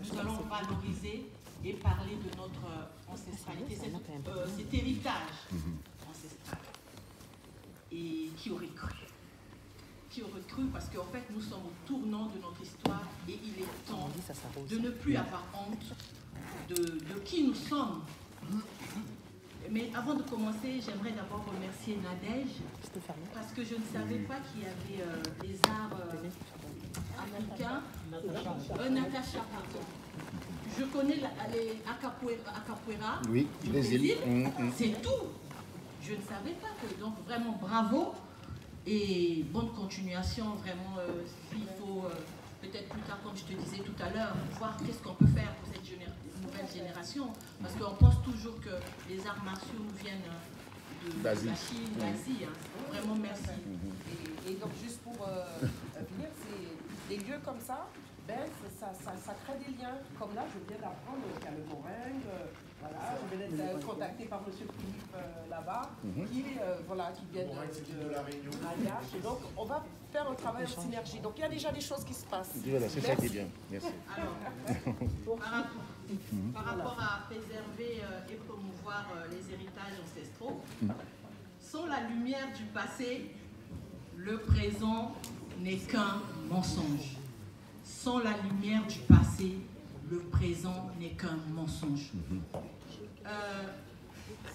nous allons valoriser et parler de notre ancestralité, cet héritage ancestral. Et qui aurait cru? Qui aurait cru? Parce qu'en fait, nous sommes au tournant de notre histoire et il est temps de ne plus avoir honte de qui nous sommes. Mais avant de commencer, j'aimerais d'abord remercier Nadège, parce que je ne savais pas qu'il y avait les arts africains. Natacha, pardon. Je connais les Acapoeira, oui, du les Brésil, îles. c'est tout. Je ne savais pas que, donc vraiment bravo et bonne continuation, vraiment, s'il faut peut-être plus tard, comme je te disais tout à l'heure, voir qu'est-ce qu'on peut faire pour cette nouvelle génération, parce qu'on pense toujours que les arts martiaux nous viennent de la Chine, d'Asie. Vraiment merci. Et donc juste pour finir, c'est des lieux comme ça, ben, ça crée des liens. Comme là, je viens d'apprendre qu'il y a le Moringue, voilà, je viens d'être contacté par M. Philippe là-bas, qui vient de la Réunion. Et donc, on va faire un travail de synergie. Donc, il y a déjà des choses qui se passent. Voilà, c'est ça qui est bien. Merci. Alors, par rapport à préserver et promouvoir les héritages ancestraux, sans la lumière du passé, le présent n'est qu'un mensonge. Sans la lumière du passé, le présent n'est qu'un mensonge.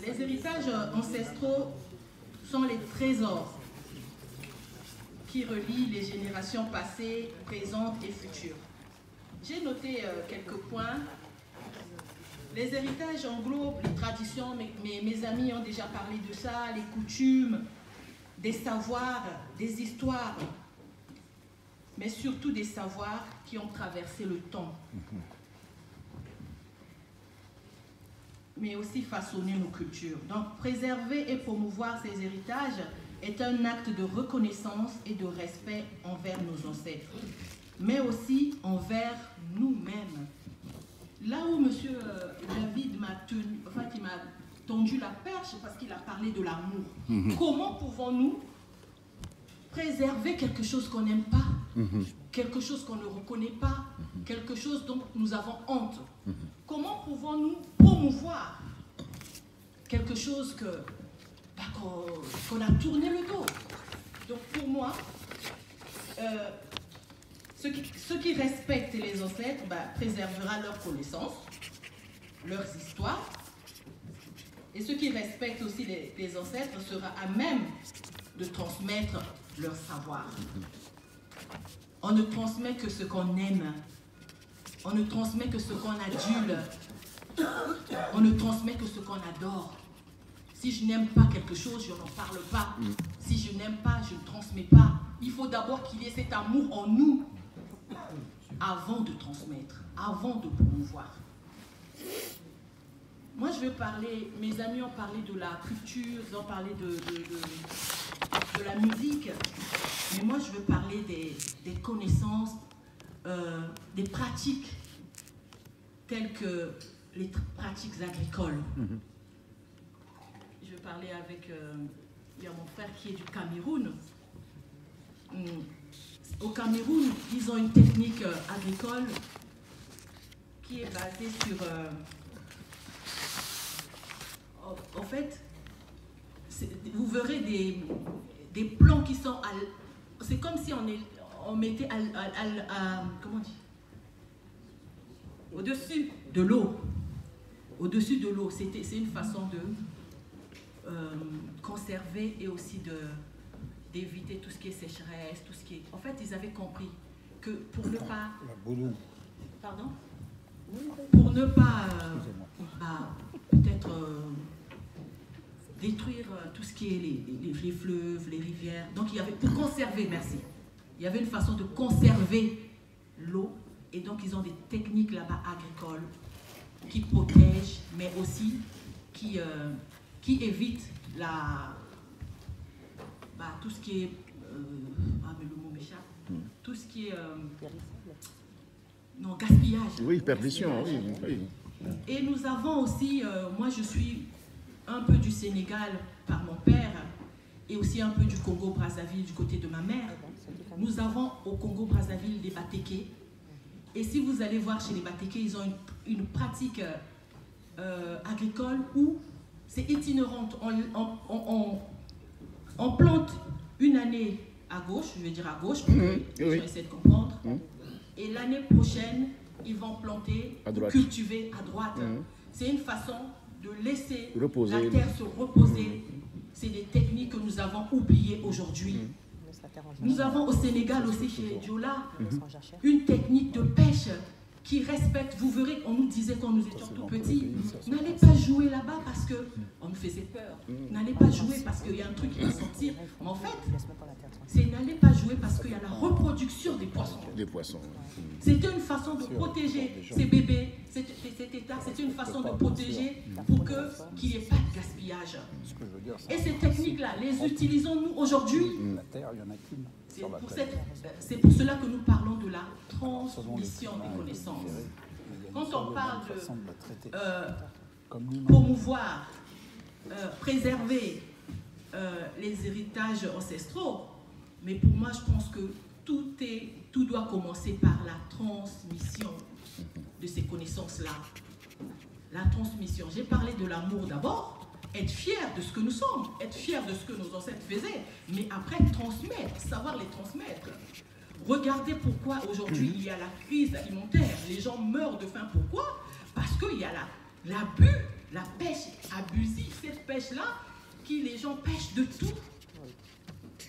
Les héritages ancestraux sont les trésors qui relient les générations passées, présentes et futures. J'ai noté quelques points. Les héritages englobent les traditions, mes amis ont déjà parlé de ça, les coutumes, des savoirs, des histoires, mais surtout des savoirs qui ont traversé le temps, mais aussi façonné nos cultures. Donc, préserver et promouvoir ces héritages est un acte de reconnaissance et de respect envers nos ancêtres, mais aussi envers nous-mêmes. Là où M. David m'a tendu la perche, parce qu'il a parlé de l'amour. Comment pouvons-nous préserver quelque chose qu'on n'aime pas, quelque chose qu'on ne reconnaît pas, quelque chose dont nous avons honte? Comment pouvons-nous promouvoir quelque chose qu'on a tourné le dos? Donc pour moi, ceux qui respectent les ancêtres préservera leurs connaissances, leurs histoires, et ceux qui respectent aussi les ancêtres sera à même de transmettre leur savoir. On ne transmet que ce qu'on aime, on ne transmet que ce qu'on adule, on ne transmet que ce qu'on adore. Si je n'aime pas quelque chose, je n'en parle pas. Si je n'aime pas, je ne transmets pas. Il faut d'abord qu'il y ait cet amour en nous avant de transmettre, avant de promouvoir. Moi, je veux parler, mes amis ont parlé de la culture, ils ont parlé de la musique, mais moi, je veux parler des connaissances, des pratiques, telles que les pratiques agricoles. Je veux parler avec, il y a mon frère qui est du Cameroun. Au Cameroun, ils ont une technique agricole qui est basée sur... en fait, vous verrez des plants qui sont... C'est comme si on mettait comment dire, au-dessus de l'eau. Au-dessus de l'eau. C'est une façon de conserver et aussi d'éviter tout ce qui est sécheresse, tout ce qui est... En fait, ils avaient compris que pour ne pas... Pardon? Pour ne pas peut-être détruire tout ce qui est les fleuves, les rivières. Donc, il y avait, pour conserver, merci, il y avait une façon de conserver l'eau. Et donc, ils ont des techniques là-bas agricoles qui protègent, mais aussi qui évitent tout ce qui est... mais le mot m'échappe. Tout ce qui est... non, gaspillage. Oui, perdition, oui. Et nous avons aussi... moi, je suis un peu du Sénégal par mon père et aussi un peu du Congo-Brazzaville du côté de ma mère. Nous avons au Congo-Brazzaville des batékés Et si vous allez voir chez les Batékés, ils ont une pratique agricole où c'est itinérante. On plante une année à gauche, je vais dire à gauche, pour que les gens essaient de comprendre. Et l'année prochaine, ils vont planter, cultiver à droite. C'est une façon de laisser la terre se reposer. C'est des techniques que nous avons oubliées aujourd'hui. Nous avons au Sénégal aussi, chez Diola, une technique de pêche qui respecte. Vous verrez, on nous disait quand nous étions tout petits, n'allez pas jouer là-bas parce qu'on nous faisait peur. N'allez pas jouer parce qu'il y a un truc qui va sortir. Mais en fait, c'est n'allez pas jouer parce qu'il y a la reproduction des poissons. C'était une façon de protéger ces bébés, cet état, c'était une façon de protéger pour qu'il n'y ait pas de gaspillage. Et ces techniques-là, les utilisons-nous aujourd'hui. C'est pour cela que nous parlons de la transmission des connaissances. Quand on parle de promouvoir, préserver les héritages ancestraux, mais pour moi, je pense que tout doit commencer par la transmission de ces connaissances-là. La transmission. J'ai parlé de l'amour d'abord. Être fier de ce que nous sommes, être fier de ce que nos ancêtres faisaient, mais après transmettre, savoir les transmettre. Regardez pourquoi aujourd'hui il y a la crise alimentaire, les gens meurent de faim. Pourquoi? Parce qu'il y a l'abus, la pêche abusive, cette pêche-là, les gens pêchent de tout.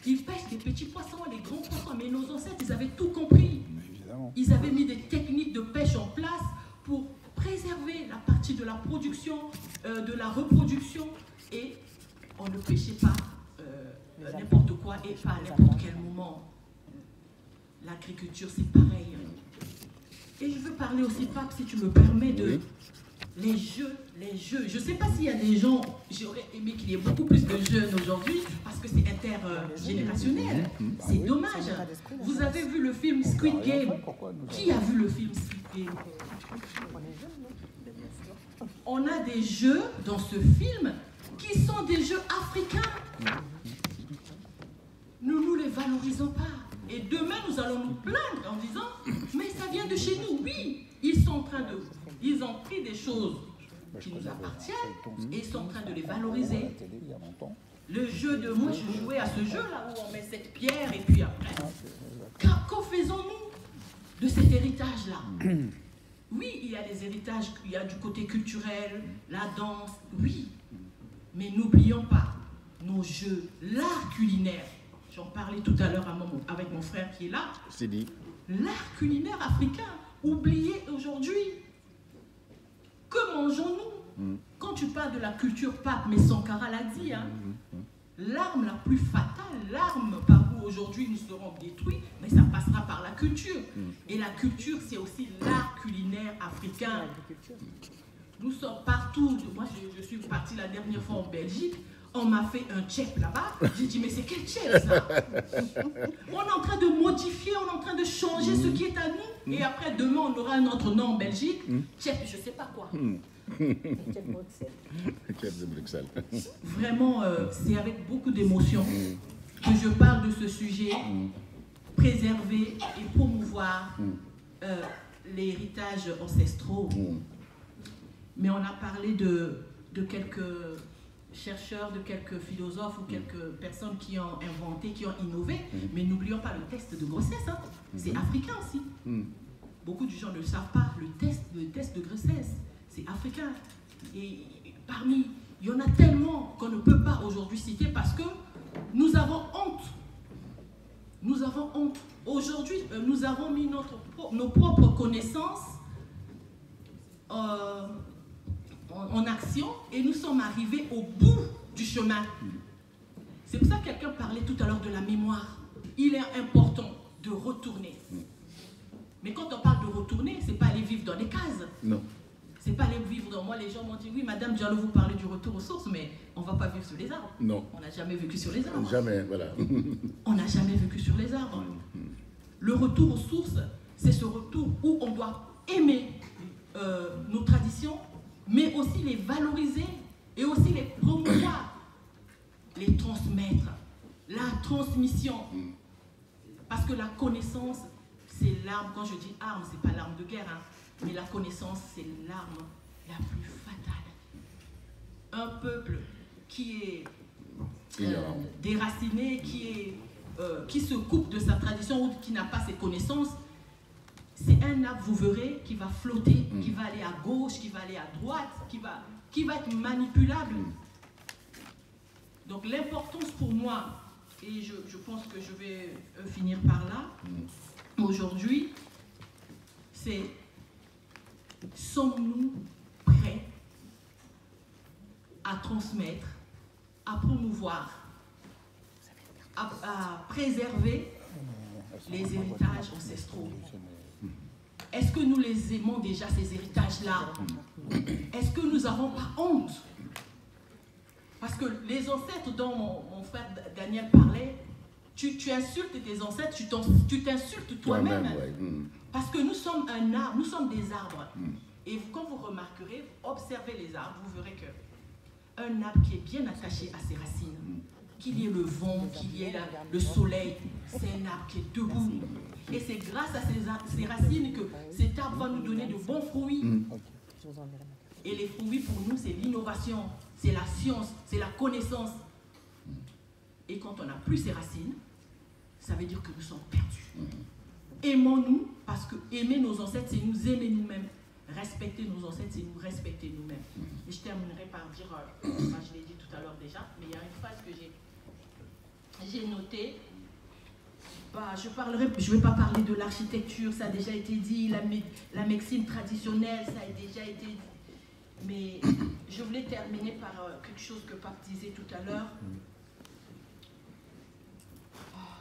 Ils pêchent des petits poissons, des grands poissons, mais nos ancêtres, ils avaient tout compris. Ils avaient mis des techniques de pêche en place pour préserver la partie de la production, de la reproduction, et on ne pêchait pas n'importe quoi et pas à n'importe quel moment. L'agriculture, c'est pareil. Et je veux parler aussi, Pape, si tu me permets, de les jeux. Je ne sais pas s'il y a des gens, j'aurais aimé qu'il y ait beaucoup plus de jeunes aujourd'hui, parce que c'est intergénérationnel. C'est dommage. Vous avez vu le film Squid Game? Qui a vu le film Squid Game? On a des jeux dans ce film qui sont des jeux africains. Nous ne les valorisons pas. Et demain, nous allons nous plaindre en disant, mais ça vient de chez nous. Oui, ils ont pris des choses qui nous appartiennent et ils sont en train de les valoriser. Le jeu de moi, je jouais à ce jeu-là où on met cette pierre et puis après. Qu'en faisons-nous de cet héritage-là? Oui, il y a des héritages, il y a du côté culturel, la danse, oui. Mais n'oublions pas nos jeux, l'art culinaire. J'en parlais tout à l'heure avec mon frère qui est là. C'est dit. L'art culinaire africain, oublié aujourd'hui. Que mangeons-nous? Quand tu parles de la culture Pape, mais Sankara l'a dit, hein, l'arme la plus fatale, l'arme par où aujourd'hui nous serons détruits, mais ça passera par la culture. Et la culture, c'est aussi l'art culinaire africain. Nous sommes partout. Moi, je suis partie la dernière fois en Belgique. On m'a fait un tchèp là-bas. J'ai dit, mais c'est quel tchèp ça? On est en train de modifier, on est en train de changer ce qui est à nous. Et après, demain, on aura un autre nom en Belgique. Tchèp, je ne sais pas quoi. Tchèp de Bruxelles. Vraiment, c'est avec beaucoup d'émotion que je parle de ce sujet. Préserver et promouvoir les héritages ancestraux. Mais on a parlé de quelques chercheurs, de quelques philosophes ou quelques personnes qui ont inventé, qui ont innové, mais n'oublions pas le test de grossesse, hein. C'est africain aussi. Beaucoup de gens ne le savent pas, le test de grossesse, c'est africain. Et parmi, il y en a tellement qu'on ne peut pas aujourd'hui citer parce que nous avons honte. Nous avons honte. Aujourd'hui, nous avons mis nos propres connaissances en action et nous sommes arrivés au bout du chemin. C'est pour ça que quelqu'un parlait tout à l'heure de la mémoire. Il est important de retourner. Mais quand on parle de retourner, c'est pas aller vivre dans des cases. Non. C'est pas aller vivre dans... Moi, les gens m'ont dit, oui, Madame Diallo, vous parlez du retour aux sources, mais on va pas vivre sur les arbres. Non. On n'a jamais vécu sur les arbres. Jamais, voilà. On n'a jamais vécu sur les arbres. Le retour aux sources, c'est ce retour où on doit aimer nos traditions, mais aussi les valoriser et aussi les promouvoir, les transmettre, la transmission. Parce que la connaissance, c'est l'arme, quand je dis arme, c'est pas l'arme de guerre, hein, mais la connaissance, c'est l'arme la plus fatale. Un peuple qui est déraciné, qui se coupe de sa tradition ou qui n'a pas ses connaissances, c'est un arbre, vous verrez, qui va flotter, qui va aller à gauche, qui va aller à droite, qui va être manipulable. Donc l'importance pour moi, et je pense que je vais finir par là, aujourd'hui, c'est sommes-nous prêts à transmettre, à promouvoir, à préserver les héritages ancestraux? Est-ce que nous les aimons déjà, ces héritages-là? Est-ce que nous n'avons pas honte? Parce que les ancêtres dont mon frère Daniel parlait, tu insultes tes ancêtres, tu t'insultes toi-même. Ouais. Parce que nous sommes un arbre, nous sommes des arbres. Et quand vous remarquerez, observez les arbres, vous verrez qu'un arbre qui est bien attaché à ses racines, qu'il y ait le vent, qu'il y ait le soleil, c'est un arbre qui est debout. Et c'est grâce à ces racines que cet arbre va nous donner de bons fruits. Et les fruits pour nous, c'est l'innovation, c'est la science, c'est la connaissance. Et quand on n'a plus ces racines, ça veut dire que nous sommes perdus. Aimons-nous, parce que aimer nos ancêtres, c'est nous aimer nous-mêmes. Respecter nos ancêtres, c'est nous respecter nous-mêmes. Et je terminerai par dire, je l'ai dit tout à l'heure déjà, mais il y a une phrase que j'ai notée. Je ne vais pas parler de l'architecture, ça a déjà été dit, la médecine traditionnelle, ça a déjà été dit. Mais je voulais terminer par quelque chose que Pape disait tout à l'heure.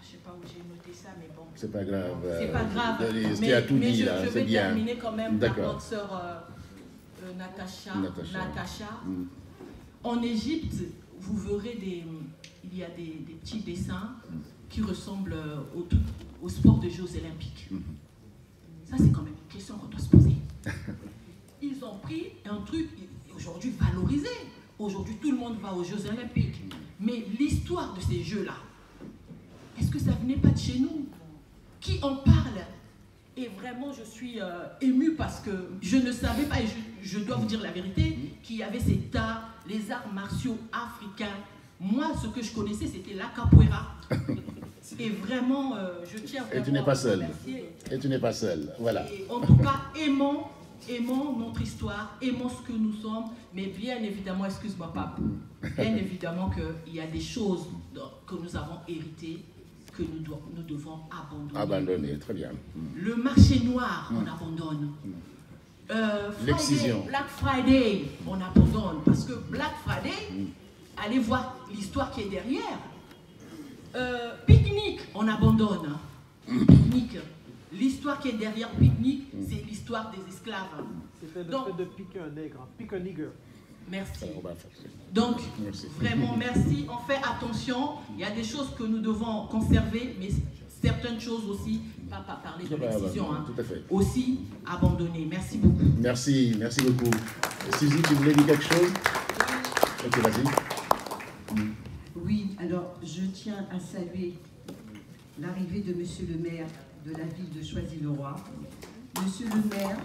Je ne sais pas où j'ai noté ça, mais bon. C'est pas grave. C'est pas grave. Mais je vais terminer quand même par notre sœur Natacha. En Égypte, vous verrez il y a des petits dessins qui ressemblent au sport de Jeux olympiques. Ça, c'est quand même une question qu'on doit se poser. Ils ont pris un truc aujourd'hui valorisé. Aujourd'hui, tout le monde va aux Jeux olympiques. Mais l'histoire de ces Jeux-là, est-ce que ça venait pas de chez nous? Qui en parle? Et vraiment, je suis émue parce que je ne savais pas, et je dois vous dire la vérité, qu'il y avait cet art, les arts martiaux africains. Moi, ce que je connaissais, c'était la capoeira. Et vraiment, je tiens vraiment Et tu n'es pas seul. Et tu n'es pas seul. Voilà. Et en tout cas, aimons notre histoire, aimons ce que nous sommes, mais bien évidemment, excuse-moi, Pape, bien évidemment qu'il y a des choses que nous avons héritées que nous devons abandonner. Très bien. Le marché noir, on abandonne. Black Friday, on abandonne. Parce que Black Friday, allez voir l'histoire qui est derrière. Pique-nique, on abandonne. Pique-nique. L'histoire qui est derrière Pique-nique, c'est l'histoire des esclaves. C'était le fait de piquer un nègre, pique un nigger. Merci. Donc, vraiment, merci. On fait attention. Il y a des choses que nous devons conserver, mais certaines choses aussi, pas parler de l'excision, hein, tout à fait. aussi abandonner. Merci beaucoup. Merci beaucoup. Suzy, tu voulais dire quelque chose? Ok, vas-y. Oui, alors je tiens à saluer l'arrivée de Monsieur le maire de la ville de Choisy-le-Roi. Monsieur le maire,